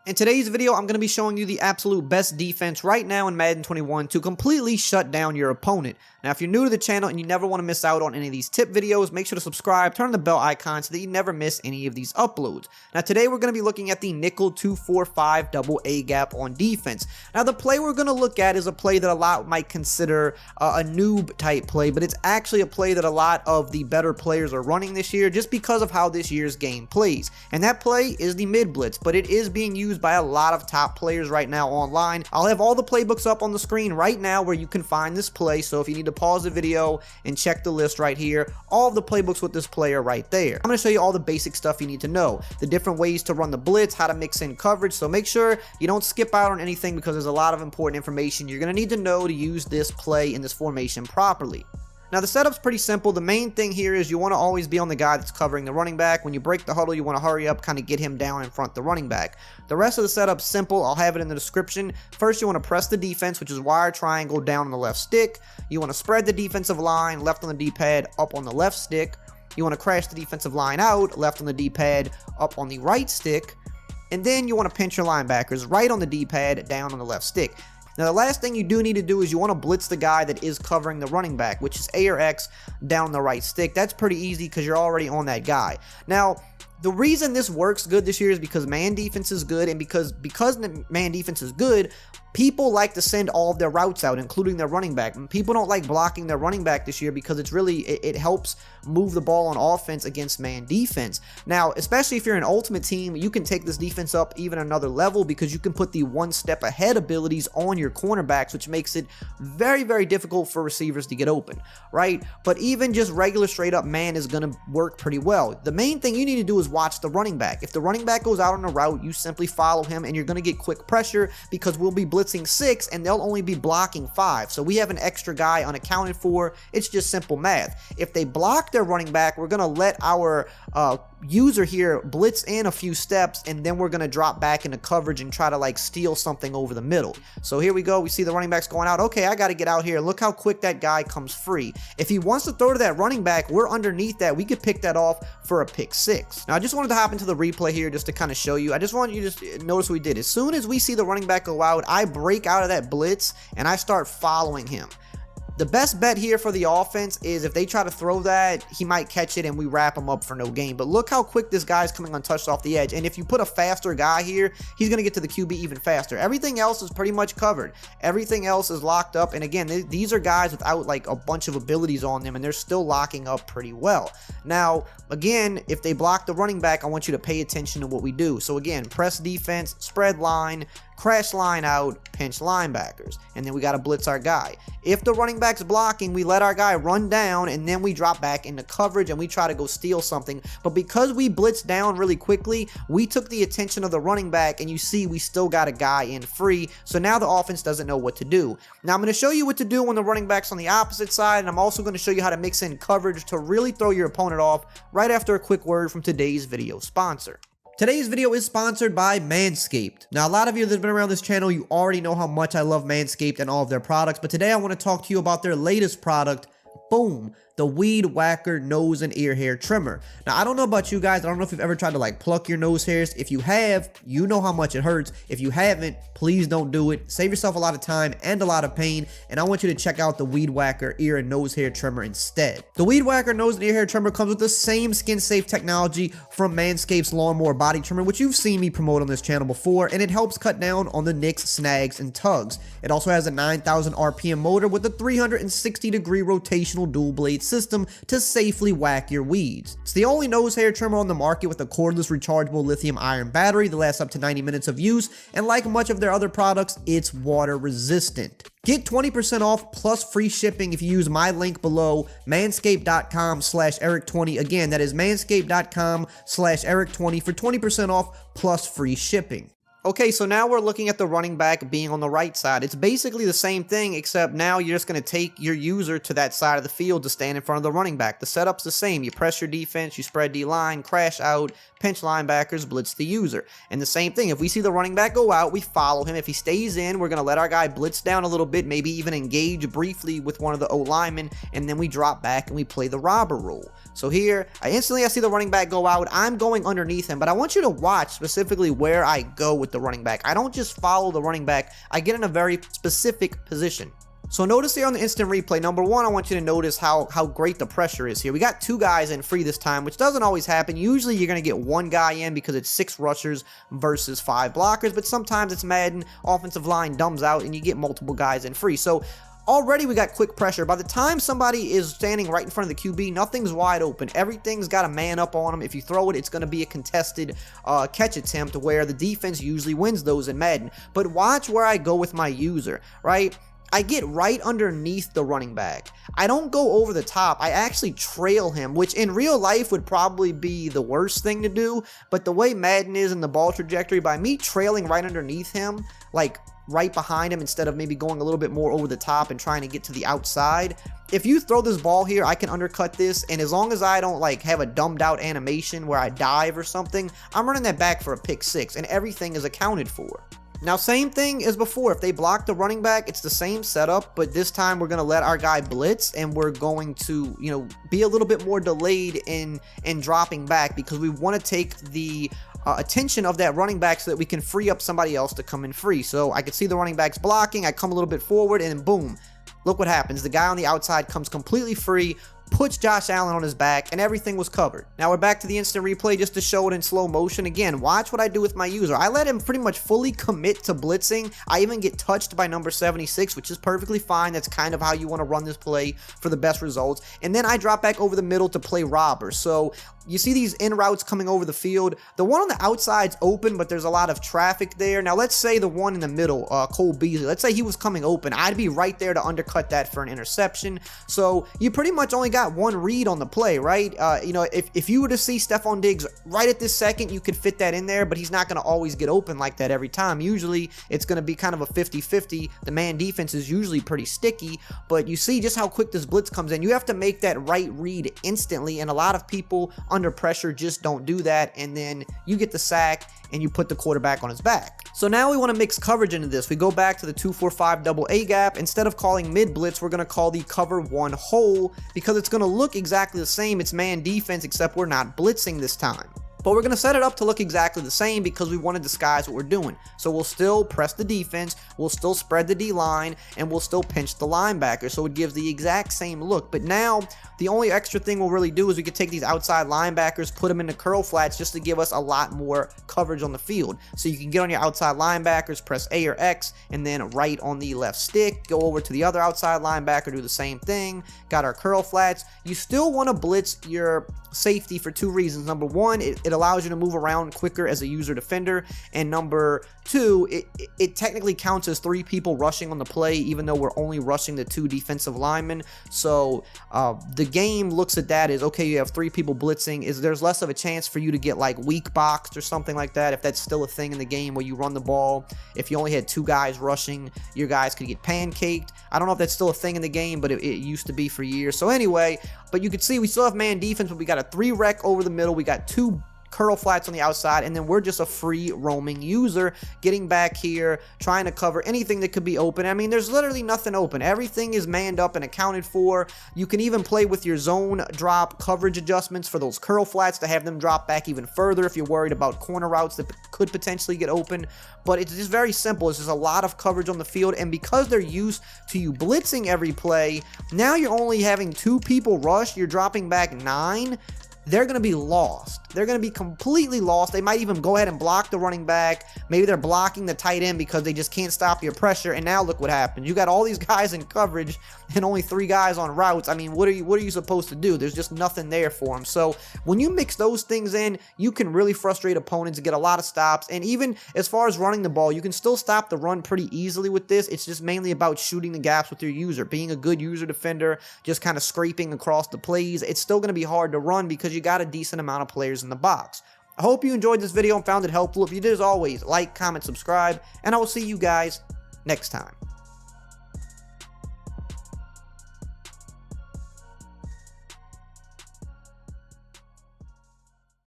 In today's video, I'm going to be showing you the absolute best defense right now in Madden 21 to completely shut down your opponent. Now, if you're new to the channel and you never want to miss out on any of these tip videos, make sure to subscribe, turn on the bell icon so that you never miss any of these uploads. Now, today we're going to be looking at the nickel 2-4-5 double A gap on defense. Now, the play we're going to look at is a play that a lot might consider a noob type play, but it's actually a play that a lot of the better players are running this year just because of how this year's game plays. And that play is the mid blitz, but it is being used by a lot of top players right now online. I'll have all the playbooks up on the screen right now where you can find this play, so if you need to pause the video and check the list right here, all of the playbooks with this play are right there. I'm going to show you all the basic stuff you need to know, the different ways to run the blitz, how to mix in coverage, so make sure you don't skip out on anything because there's a lot of important information you're going to need to know to use this play in this formation properly. Now, the setup's pretty simple. The main thing here is you want to always be on the guy that's covering the running back. When you break the huddle, you want to hurry up, kind of get him down in front of the running back. The rest of the setup's simple. I'll have it in the description. First, you want to press the defense, which is wire triangle down on the left stick. You want to spread the defensive line, left on the D-pad, up on the left stick. You want to crash the defensive line out, left on the D-pad, up on the right stick. And then you want to pinch your linebackers, right on the D-pad, down on the left stick. Now, the last thing you do need to do is you want to blitz the guy that is covering the running back, which is A or X down on the right stick. That's pretty easy because you're already on that guy. Now, the reason this works good this year is because man defense is good, and because man defense is good, people like to send all of their routes out, including their running back. And people don't like blocking their running back this year because it's really, it helps move the ball on offense against man defense. Now, especially if you're an ultimate team, you can take this defense up even another level because you can put the one step ahead abilities on your cornerbacks, which makes it very, very difficult for receivers to get open, right? But even just regular straight up man is going to work pretty well. The main thing you need to do is watch the running back. If the running back goes out on a route, you simply follow him and you're going to get quick pressure because we'll be blitzing 6 and they'll only be blocking 5. So we have an extra guy unaccounted for. It's just simple math. If they block their running back, we're going to let our user here blitz in a few steps, and then we're going to drop back into coverage and try to like steal something over the middle. So here we go. We see the running back's going out. Okay, I got to get out here. Look how quick that guy comes free. If he wants to throw to that running back, we're underneath that. We could pick that off for a pick 6. Now, I just wanted to hop into the replay here just to kind of show you. I just want you to just notice what we did. As soon as we see the running back go out, I break out of that blitz and I start following him. The best bet here for the offense is if they try to throw that, he might catch it and we wrap him up for no gain. But look how quick this guy's coming untouched off the edge. And if you put a faster guy here, he's going to get to the QB even faster. Everything else is pretty much covered. Everything else is locked up. And again, these are guys without like a bunch of abilities on them, and they're still locking up pretty well. Now, again, if they block the running back, I want you to pay attention to what we do. So again, press defense, spread line, crash line out, pinch linebackers, and then we got to blitz our guy. If the running back's blocking, we let our guy run down, and then we drop back into coverage and we try to go steal something. But because we blitzed down really quickly, we took the attention of the running back, and you see we still got a guy in free. So now the offense doesn't know what to do. Now I'm going to show you what to do when the running back's on the opposite side, and I'm also going to show you how to mix in coverage to really throw your opponent off right after a quick word from today's video sponsor. Today's video is sponsored by Manscaped. Now, a lot of you that have been around this channel, you already know how much I love Manscaped and all of their products, but today I want to talk to you about their latest product, boom, the Weed Whacker Nose and Ear Hair Trimmer. Now, I don't know about you guys. I don't know if you've ever tried to like pluck your nose hairs. If you have, you know how much it hurts. If you haven't, please don't do it. Save yourself a lot of time and a lot of pain. And I want you to check out the Weed Whacker Ear and Nose Hair Trimmer instead. The Weed Whacker Nose and Ear Hair Trimmer comes with the same skin-safe technology from Manscaped's Lawnmower Body Trimmer, which you've seen me promote on this channel before, and it helps cut down on the nicks, snags, and tugs. It also has a 9,000 RPM motor with a 360-degree rotational dual blade system to safely whack your weeds. It's the only nose hair trimmer on the market with a cordless rechargeable lithium-ion battery that lasts up to 90 minutes of use, and like much of their other products, it's water resistant. Get 20% off plus free shipping if you use my link below, manscaped.com/Eric20. Again, that is manscaped.com/Eric20 for 20% off plus free shipping. Okay, so now we're looking at the running back being on the right side. It's basically the same thing, except now you're just going to take your user to that side of the field to stand in front of the running back. The setup's the same. You press your defense, you spread D-line, crash out, pinch linebackers, blitz the user. And the same thing, if we see the running back go out, we follow him. If he stays in, we're going to let our guy blitz down a little bit, maybe even engage briefly with one of the O-linemen, and then we drop back and we play the robber role. So here, I see the running back go out. I'm going underneath him, but I want you to watch specifically where I go with the the running back. I don't just follow the running back. I get in a very specific position. So notice here on the instant replay, number one, I want you to notice how great the pressure is here. We got 2 guys in free this time, which doesn't always happen. Usually you're going to get 1 guy in because it's 6 rushers versus 5 blockers, but sometimes it's Madden, offensive line dumbs out, and you get multiple guys in free. So already we got quick pressure. By the time somebody is standing right in front of the QB, nothing's wide open. Everything's got a man up on them. If you throw it, it's going to be a contested catch attempt where the defense usually wins those in Madden. But watch where I go with my user, right? I get right underneath the running back. I don't go over the top. I actually trail him, which in real life would probably be the worst thing to do. But the way Madden is in the ball trajectory, by me trailing right underneath him, like right behind him instead of maybe going a little bit more over the top and trying to get to the outside, if you throw this ball here, I can undercut this, and as long as I don't like have a dumbed out animation where I dive or something, I'm running that back for a pick 6, and everything is accounted for. Now, same thing as before. If they block the running back, it's the same setup, but this time we're going to let our guy blitz, and we're going to, you know, be a little bit more delayed in dropping back because we want to take the attention of that running back so that we can free up somebody else to come in free. So I can see the running back's blocking. I come a little bit forward, and boom. Look what happens. The guy on the outside comes completely free, puts Josh Allen on his back, and everything was covered. Now we're back to the instant replay just to show it in slow motion. Again, watch what I do with my user. I let him pretty much fully commit to blitzing. I even get touched by number 76, which is perfectly fine. That's kind of how you want to run this play for the best results. And then I drop back over the middle to play robber. So you see these in routes coming over the field. The one on the outside's open, but there's a lot of traffic there. Now let's say the one in the middle, Cole Beasley, let's say he was coming open. I'd be right there to undercut that for an interception. So you pretty much only got one read on the play, right? You know, if you were to see Stephon Diggs right at this second, you could fit that in there, but he's not going to always get open like that every time. Usually it's going to be kind of a 50-50. The man defense is usually pretty sticky, but you see just how quick this blitz comes in. You have to make that right read instantly, and a lot of people under pressure just don't do that, and then you get the sack and you put the quarterback on his back. So now we want to mix coverage into this. We go back to the 2-4-5 double A gap. Instead of calling mid blitz, we're going to call the cover 1 hole because it's going to look exactly the same. It's man defense, except we're not blitzing this time. But we're going to set it up to look exactly the same because we want to disguise what we're doing. So we'll still press the defense, we'll still spread the D-line, and we'll still pinch the linebacker. So it gives the exact same look. But now, the only extra thing we'll really do is we can take these outside linebackers, put them into curl flats just to give us a lot more coverage on the field. So you can get on your outside linebackers, press A or X, and then right on the left stick, go over to the other outside linebacker, do the same thing. Got our curl flats. You still want to blitz your safety for 2 reasons. Number 1, it allows you to move around quicker as a user defender, and number 2, it technically counts as 3 people rushing on the play, even though we're only rushing the 2 defensive linemen. So the game looks at that as, okay, you have 3 people blitzing, there's less of a chance for you to get like weak boxed or something like that, if that's still a thing in the game where you run the ball. If you only had 2 guys rushing, your guys could get pancaked. I don't know if that's still a thing in the game, but it used to be for years. So anyway, but you can see we still have man defense, but we got a 3 rec over the middle. We got 2 curl flats on the outside, and then we're just a free roaming user getting back here, trying to cover anything that could be open. I mean, there's literally nothing open. Everything is manned up and accounted for. You can even play with your zone drop coverage adjustments for those curl flats to have them drop back even further if you're worried about corner routes that could potentially get open. But it's just very simple. It's just a lot of coverage on the field, and because they're used to you blitzing every play, now you're only having 2 people rush, you're dropping back 9. They're going to be lost. They're going to be completely lost. They might even go ahead and block the running back. Maybe they're blocking the tight end because they just can't stop your pressure. And now look what happens. You got all these guys in coverage and only 3 guys on routes. I mean, what are you supposed to do? There's just nothing there for them. So when you mix those things in, you can really frustrate opponents and get a lot of stops. And even as far as running the ball, you can still stop the run pretty easily with this. It's just mainly about shooting the gaps with your user, being a good user defender, just kind of scraping across the plays. It's still going to be hard to run because you got a decent amount of players in the box. I hope you enjoyed this video and found it helpful. If you did, as always, like, comment, subscribe, and I will see you guys next time.